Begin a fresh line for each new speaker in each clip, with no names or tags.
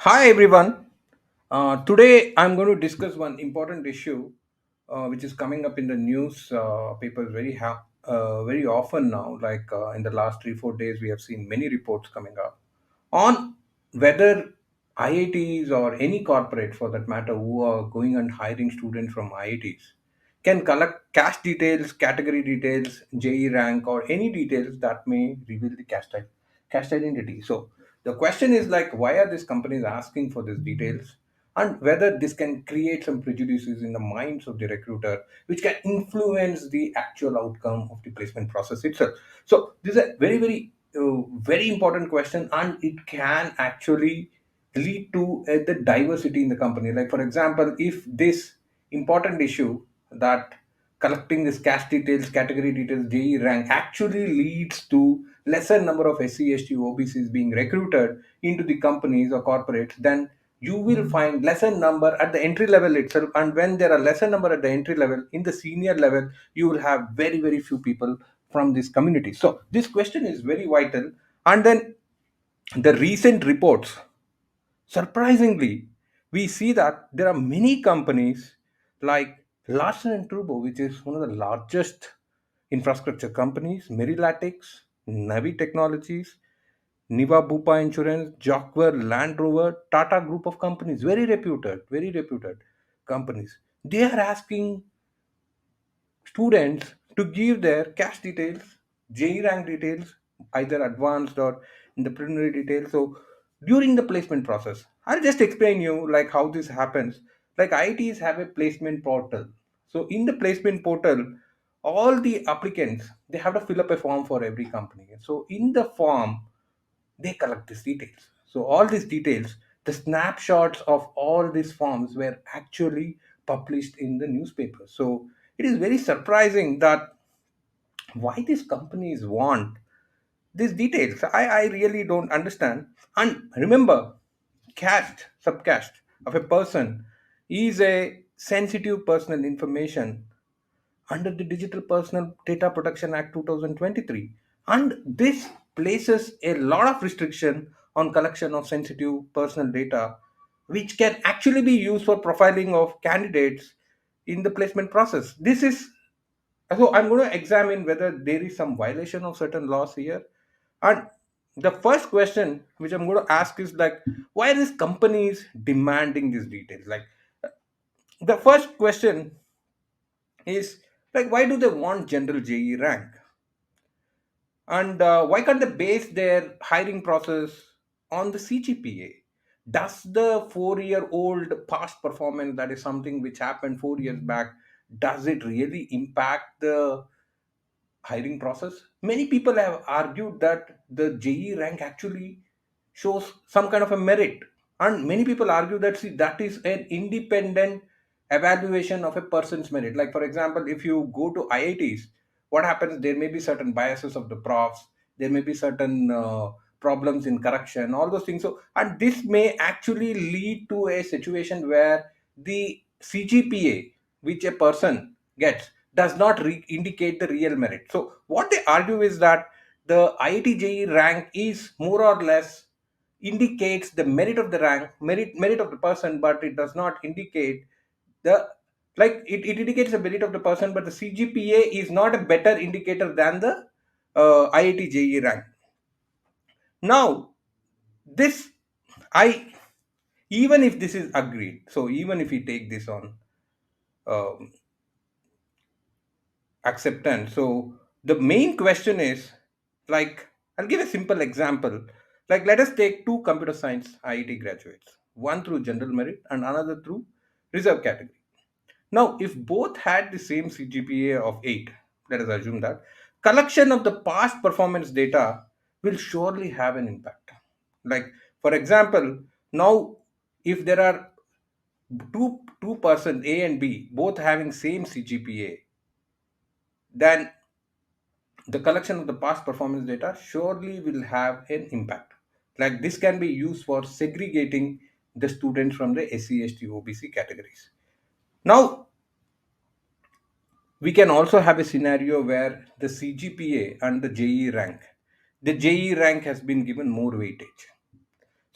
Hi everyone. Today I'm going to discuss one important issue which is coming up in the news papers very often now. In the last 3 4 days, we have seen many reports coming up on whether IITs or any corporate for that matter who are going and hiring students from IITs can collect caste details, category details, JE rank, or any details that may reveal the caste identity. So the question is like, why are these companies asking for these details? And whether this can create some prejudices in the minds of the recruiter, which can influence the actual outcome of the placement process itself. So this is a very important question, and it can actually lead to the diversity in the company. Like for example, if this important issue that collecting this caste details, category details, JE rank actually leads to lesser number of SC, ST, OBCs being recruited into the companies or corporates, then you will find lesser number at the entry level itself. And when there are lesser number at the entry level, in the senior level, you will have very few people from this community. So this question is very vital. And then the recent reports, surprisingly, we see that there are many companies like Larsen and Trubo, which is one of the largest infrastructure companies, Merilatics, Navi Technologies, Niva Bupa Insurance, Jockware, Land Rover, Tata Group of companies, very reputed companies. They are asking students to give their cash details, JE rank details, either advanced or in the preliminary details. So during the placement process, I'll just explain you like how this happens. Like IITs have a placement portal. So in the placement portal, all the applicants they have to fill up a form for every company. So in the form, they collect these details. So all these details, the snapshots of all these forms were actually published in the newspaper. So it is very surprising that why these companies want these details. I really don't understand. And remember, caste, subcaste of a person is a sensitive personal information under the Digital Personal Data Protection Act 2023. And this places a lot of restriction on collection of sensitive personal data, which can actually be used for profiling of candidates in the placement process. This is so I'm going to examine whether there is some violation of certain laws here. And the first question which I'm going to ask is like, why are these companies demanding these details? Like the first question is like, why do they want general JE rank? And why can't they base their hiring process on the CGPA? Does the 4 year old past performance, that is something which happened 4 years back, does it really impact the hiring process? Many people have argued that the JE rank actually shows some kind of a merit, and many people argue that see, that is an independent evaluation of a person's merit. Like for example, if you go to IITs, what happens? There may be certain biases of the profs, there may be certain problems in correction, all those things. So, and this may actually lead to a situation where the CGPA which a person gets does not indicate the real merit. So what they argue is that the IIT rank is more or less indicates the merit of the rank, merit of the person, but it does not indicate the it indicates the merit of the person, but the CGPA is not a better indicator than the IIT JE rank. Now, this I even if this is agreed, so even if we take this on um, acceptance. So the main question is like, I'll give a simple example. Like let us take two computer science IIT graduates, one through general merit and another through reserve category. Now, if both had the same CGPA of 8, let us assume that collection of the past performance data will surely have an impact. Like for example, now if there are two person A and B both having same CGPA, then the collection of the past performance data surely will have an impact. Like this can be used for segregating the students from the SC, ST, OBC categories. Now, we can also have a scenario where the CGPA and the JE rank has been given more weightage.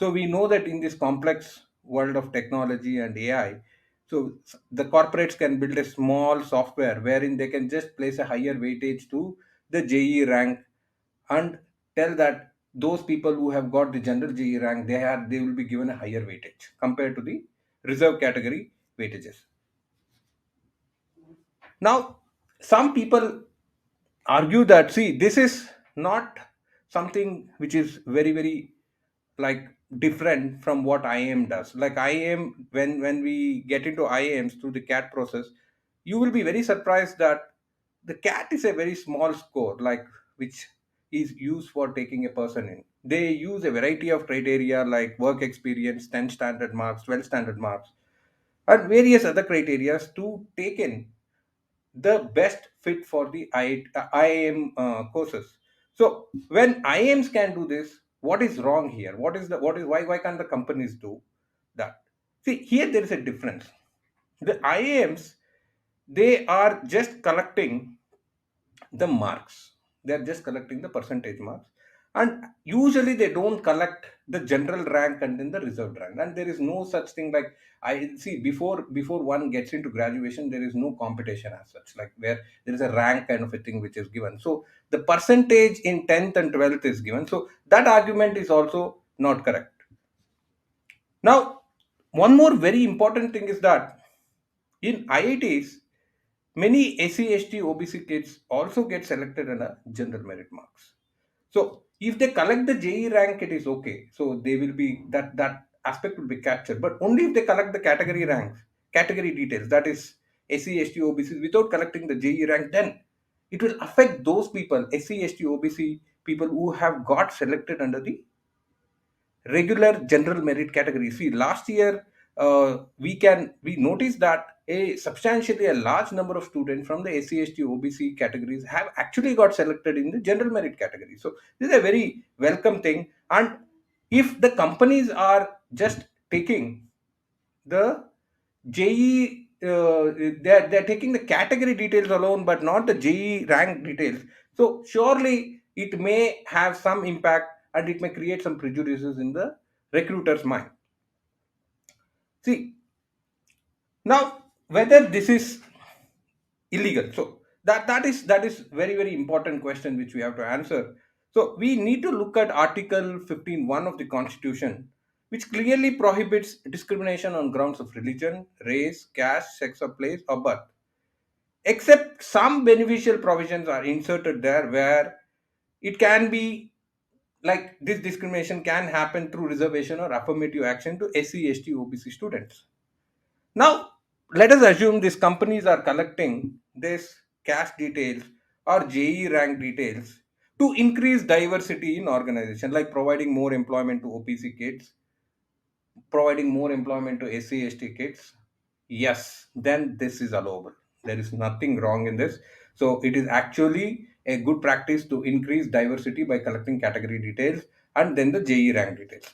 So we know that in this complex world of technology and AI, so the corporates can build a small software wherein they can just place a higher weightage to the JE rank and tell that those people who have got the general JE rank, they will be given a higher weightage compared to the reserve category weightages. Now, some people argue that, see, this is not something which is very like different from what IAM does. Like IAM, when we get into IAMs through the CAT process, you will be very surprised that the CAT is a very small score, like which is used for taking a person in. They use a variety of criteria like work experience, 10 standard marks, 12 standard marks, and various other criteria to take in the best fit for the IIM courses. So when IIMs can do this, what is wrong here? What is why can't the companies do that? See, here there is a difference. The IIMs, they are just collecting the marks. They're just collecting the percentage marks, and usually they don't collect the general rank and then the reserved rank, and there is no such thing like, I see, before one gets into graduation there is no competition as such, like where there is a rank kind of a thing which is given. So the percentage in 10th and 12th is given, so that argument is also not correct. Now, one more very important thing is that in IITs, many SC, ST, OBC kids also get selected under general merit marks. So if they collect the JE rank, it is okay. So they will be that aspect will be captured. But only if they collect the category ranks, category details, that is SC, ST, OBC, without collecting the JE rank, then it will affect those people, SC, ST, OBC people who have got selected under the regular general merit category. See, last year we noticed that a substantially a large number of students from the SC, ST, OBC categories have actually got selected in the general merit category. So this is a very welcome thing. And if the companies are just taking the JE, they're taking the category details alone, but not the JE rank details. So surely it may have some impact and it may create some prejudices in the recruiter's mind. See, now whether this is illegal, so that is very important question which we have to answer. So we need to look at Article 15(1) of the Constitution, which clearly prohibits discrimination on grounds of religion, race, caste, sex, or place or birth, except some beneficial provisions are inserted there where it can be, like this discrimination can happen through reservation or affirmative action to SC, ST, OBC students. Now, let us assume these companies are collecting this caste details or JE rank details to increase diversity in organization, like providing more employment to OPC kids, providing more employment to SC, ST kids. Yes, then this is allowable. There is nothing wrong in this. So it is actually a good practice to increase diversity by collecting category details and then the JE rank details.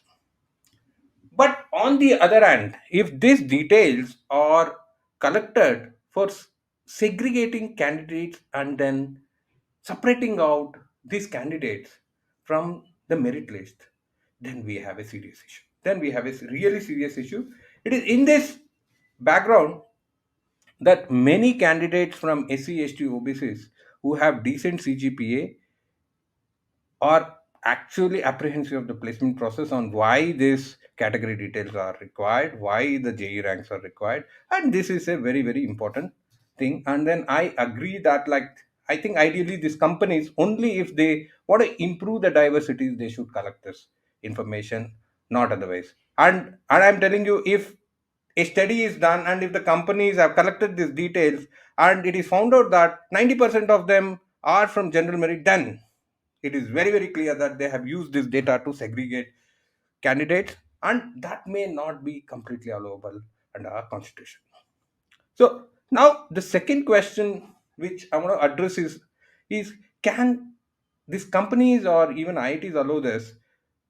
But on the other hand, if these details are collected for segregating candidates and then separating out these candidates from the merit list, then we have a serious issue. Then we have a really serious issue. It is in this background that many candidates from SC, ST, OBCs who have decent CGPA are actually apprehensive of the placement process on why these category details are required, why the JE ranks are required, and this is a very important thing. And then I agree that, like, I think ideally these companies, only if they want to improve the diversity, they should collect this information, not otherwise. And I'm telling you, if a study is done and if the companies have collected these details and it is found out that 90% of them are from general merit, then it is very clear that they have used this data to segregate candidates, and that may not be completely allowable under our constitution. So now the second question which I want to address is can these companies or even IITs allow this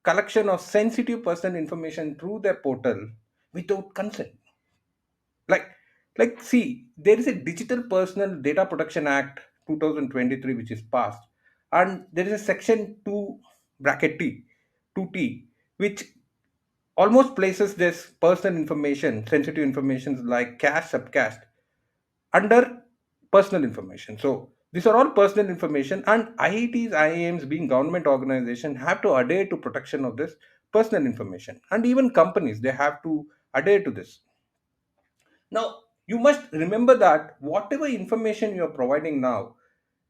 collection of sensitive personal information through their portal without consent? Like like see, there is a Digital Personal Data Protection Act 2023 which is passed, and there is a section 2 bracket t 2t which almost places this personal information, sensitive information like caste, subcaste under personal information. So these are all personal information, and IITs, IIMs, being government organization, have to adhere to protection of this personal information, and even companies they have to adhere to this. Now you must remember that whatever information you are providing now,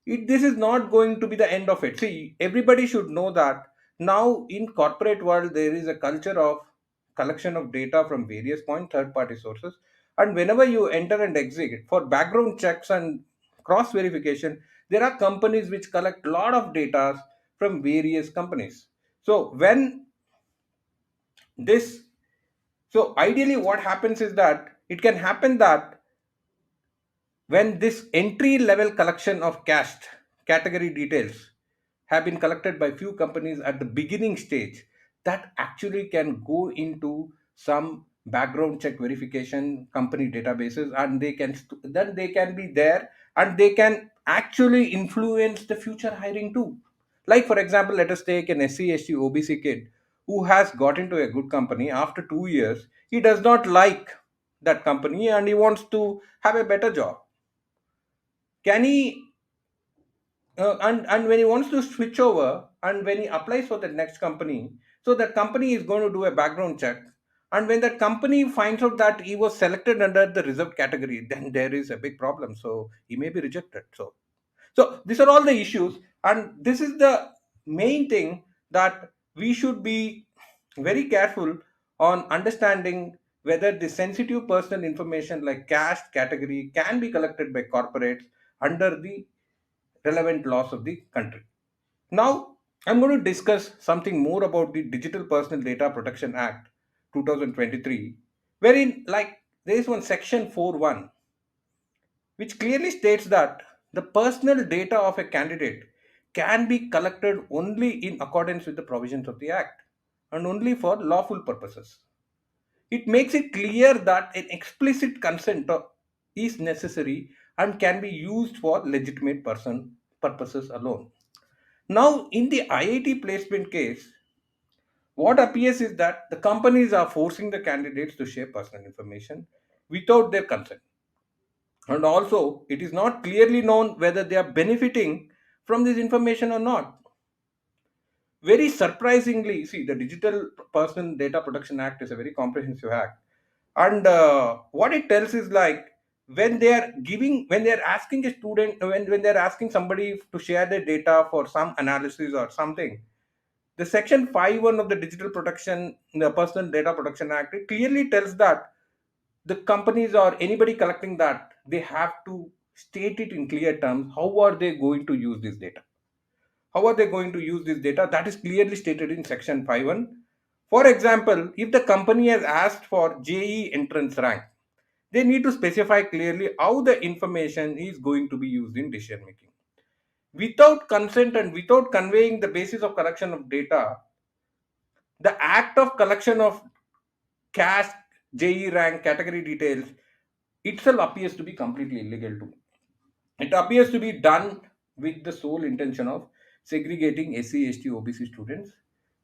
this is not going to be the end of it. See, everybody should know that now in corporate world there is a culture of collection of data from various point third party sources, and whenever you enter and exit for background checks and cross verification, there are companies which collect a lot of data from various companies. So when this so ideally what happens is that it can happen that when this entry level collection of caste category details have been collected by few companies at the beginning stage, that actually can go into some background check verification company databases, and then they can be there, and they can actually influence the future hiring too. Like for example, let us take an SC OBC kid who has got into a good company. After 2 years he does not like that company and he wants to have a better job. Can he and when he wants to switch over, and when he applies for the next company, so the company is going to do a background check, and when that company finds out that he was selected under the reserved category, then there is a big problem, so he may be rejected. So these are all the issues, and this is the main thing that we should be very careful on understanding whether the sensitive personal information like caste category can be collected by corporates under the relevant laws of the country. Now, I'm going to discuss something more about the Digital Personal Data Protection Act 2023, wherein, like, there is one section 4.1 which clearly states that the personal data of a candidate can be collected only in accordance with the provisions of the Act and only for lawful purposes. It makes it clear that an explicit consent is necessary and can be used for legitimate person purposes alone. Now, in the IIT placement case, what appears is that the companies are forcing the candidates to share personal information without their consent. And also, it is not clearly known whether they are benefiting from this information or not. Very surprisingly, see, the Digital Personal Data Protection Act is a very comprehensive act. And what it tells is like when they are asking a student, when they're asking somebody to share their data for some analysis or something, the section 5.1 of the Digital Protection, the Personal Data Protection Act, it clearly tells that the companies or anybody collecting that, they have to state it in clear terms. How are they going to use this data? How are they going to use this data? That is clearly stated in section 5.1. For example, if the company has asked for JE entrance rank, they need to specify clearly how the information is going to be used in decision making. Without consent and without conveying the basis of collection of data, the act of collection of caste, JE rank, category details itself appears to be completely illegal too. It appears to be done with the sole intention of segregating SC, ST, OBC students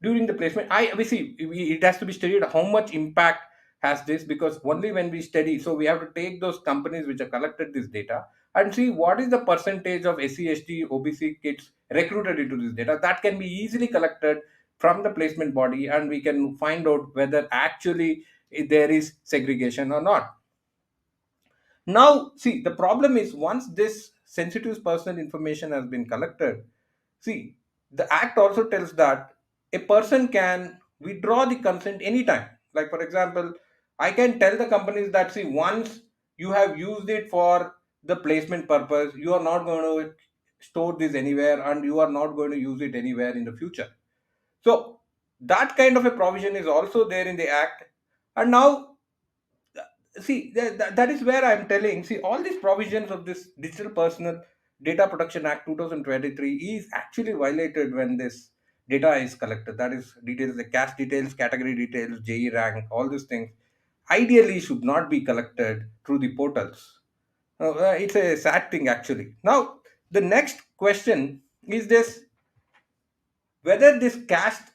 during the placement. It has to be studied how much impact has this, because only when we study, so we have to take those companies which have collected this data and see what is the percentage of SC, ST, OBC kids recruited into this data. That can be easily collected from the placement body, and we can find out whether actually there is segregation or not. Now, see, the problem is once this sensitive personal information has been collected, see, the act also tells that a person can withdraw the consent anytime. Like, for example, I can tell the companies that, see, once you have used it for the placement purpose, you are not going to store this anywhere and you are not going to use it anywhere in the future. So, that kind of a provision is also there in the act. And now see that is where I'm telling, see, all these provisions of this Digital Personal Data Protection Act 2023 is actually violated when this data is collected. That is details, the caste details, category details, JE rank, all these things ideally should not be collected through the portals. It's a sad thing actually. Now the next question is this, whether this caste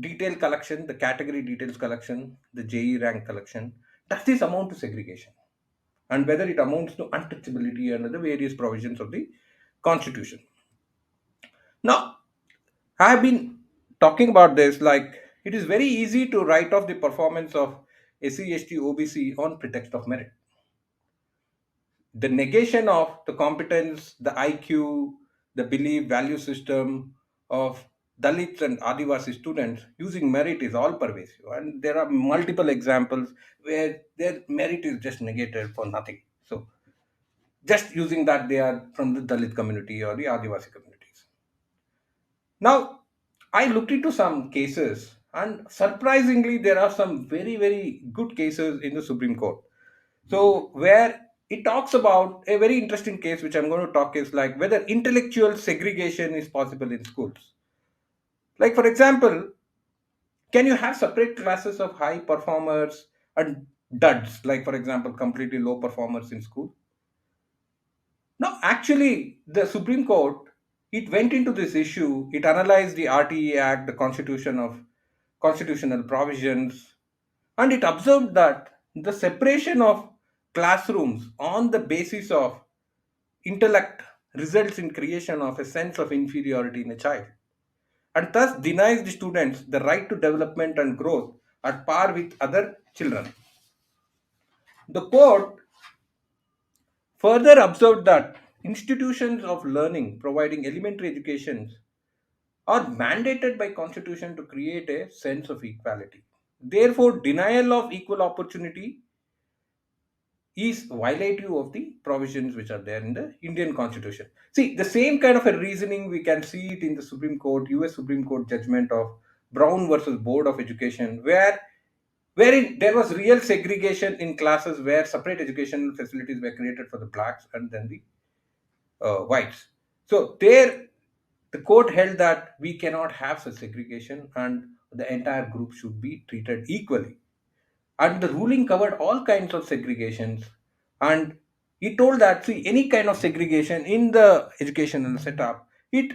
detail collection, the category details collection, the JE rank collection, does this amount to segregation? And whether it amounts to untouchability under the various provisions of the Constitution. Now, I have been talking about this like it is very easy to write off the performance of SC, ST, OBC on pretext of merit. The negation of the competence, the IQ, the belief value system of Dalits and Adivasi students using merit is all pervasive. And there are multiple examples where their merit is just negated for nothing. So, just using that they are from the Dalit community or the Adivasi communities. Now, I looked into some cases, and surprisingly, there are some very, very good cases in the Supreme Court. So, where it talks about a very interesting case, which I'm going to talk is like whether intellectual segregation is possible in schools. Like, for example, can you have separate classes of high performers and duds, like, for example, completely low performers in school? No, actually, the Supreme Court it went into this issue. It analyzed the RTE Act, the Constitution of constitutional provisions, and it observed that the separation of classrooms on the basis of intellect results in creation of a sense of inferiority in a child, and thus denies the students the right to development and growth at par with other children. The court further observed that institutions of learning providing elementary education are mandated by constitution to create a sense of equality. Therefore, denial of equal opportunity is violative of the provisions which are there in the Indian Constitution. See, the same kind of a reasoning we can see it in the Supreme Court, US Supreme Court judgment of Brown versus Board of Education, wherein there was real segregation in classes where separate educational facilities were created for the blacks and then the whites. So there, the court held that we cannot have such segregation and the entire group should be treated equally. And the ruling covered all kinds of segregations, and it told that see any kind of segregation in the educational setup it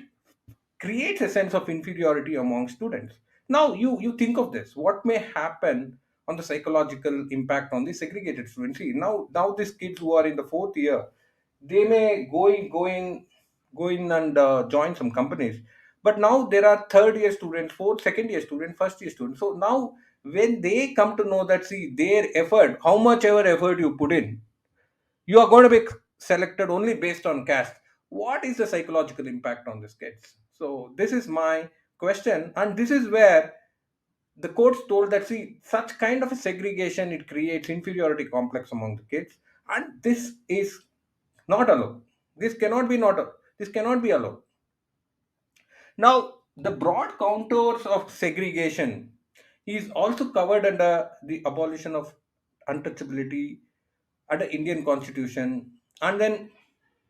creates a sense of inferiority among students. Now you think of this, what may happen on the psychological impact on the segregated students. See, now these kids who are in the fourth year, they may go in and join some companies, but now there are third year students, fourth second year student, first year students. So now when they come to know that see their effort, how much ever effort you put in, you are going to be selected only based on caste. What is the psychological impact on these kids? So this is my question, and this is where the courts told that see such kind of a segregation it creates inferiority complex among the kids, and this is not allowed. This cannot be not this cannot be allowed. Now, the broad contours of segregation is also covered under the abolition of untouchability under Indian Constitution, and then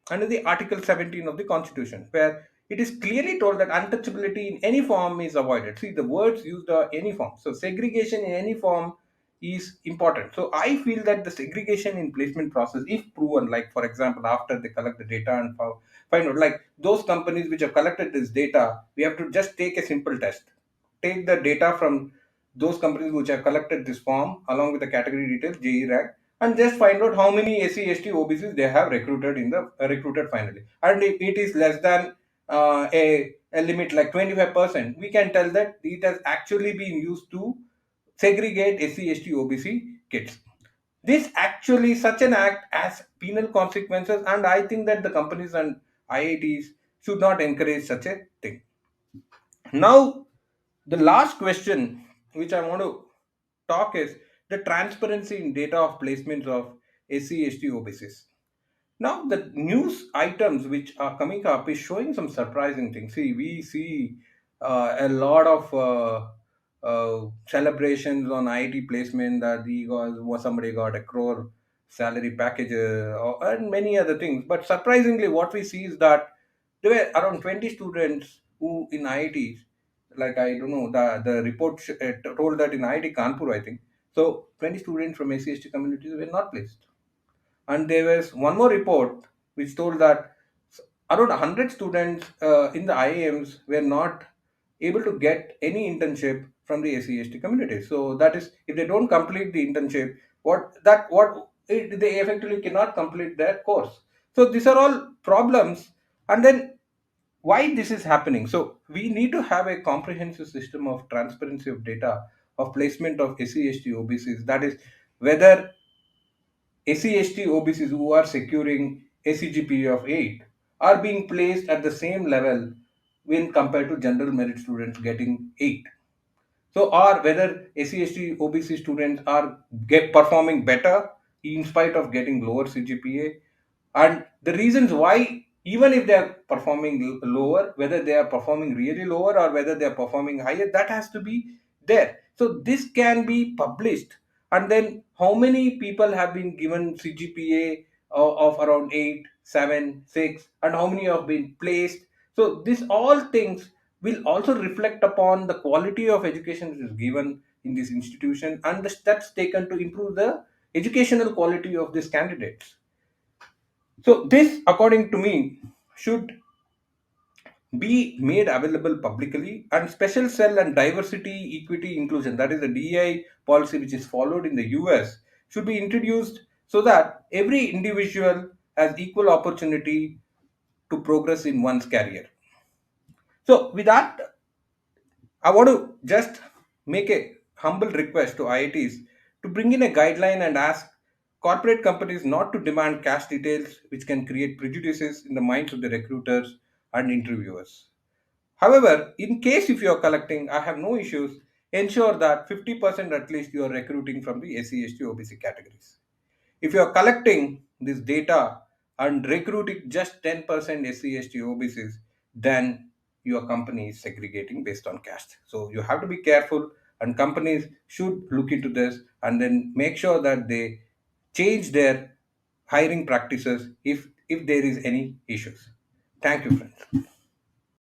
under the Article 17 of the Constitution, where it is clearly told that untouchability in any form is avoided. See, the words used are any form. So segregation in any form is important. So I feel that the segregation in placement process, if proven, like for example, after they collect the data and find out, like those companies which have collected this data, we have to just take a simple test. Take the data from those companies which have collected this form along with the category details, JE rank, and just find out how many SC, ST, OBCs they have recruited in the recruited finally. And if it is less than a limit like 25%, we can tell that it has actually been used to segregate SC, ST, OBC kids. This actually such an act has penal consequences, and I think that the companies and IITs should not encourage such a thing. Now, the last question which I want to talk is the transparency in data of placements of SC, ST, OBCs. Now, the news items which are coming up is showing some surprising things. See, we see a lot of celebrations on IT placement that somebody got a crore salary package and many other things. But surprisingly, what we see is that there were around 20 students who in IITs, like I don't know, the report told that in IIT Kanpur, I think. So 20 students from SC communities were not placed. And there was one more report which told that around 100 students in the IIMs were not able to get any internship from the SC/ST community. So that is, if they don't complete the internship, they effectively cannot complete their course. So these are all problems. And then why this is happening? So we need to have a comprehensive system of transparency of data of placement of SC/ST OBCs. That is, whether SC/ST OBCs who are securing ACGPA of 8 are being placed at the same level when compared to general merit students getting 8. So, or whether SC/ST OBC students are performing better in spite of getting lower CGPA, and the reasons why, even if they are performing lower, whether they are performing really lower or whether they are performing higher, that has to be there. So this can be published, and then how many people have been given CGPA of around 8, 7, 6, and how many have been placed. So this all things will also reflect upon the quality of education that is given in this institution and the steps taken to improve the educational quality of these candidates. So this, according to me, should be made available publicly, and special cell and diversity, equity, inclusion, that is the DEI policy which is followed in the US, should be introduced so that every individual has equal opportunity to progress in one's career. So with that, I want to just make a humble request to IITs to bring in a guideline and ask corporate companies not to demand cash details, which can create prejudices in the minds of the recruiters and interviewers. However, in case if you are collecting, I have no issues. Ensure that 50% at least you are recruiting from the SC/ST OBC categories. If you are collecting this data and recruiting just 10% SC/ST OBCs, then your company is segregating based on caste. So you have to be careful, and companies should look into this and then make sure that they change their hiring practices if there is any issues. Thank you, friends.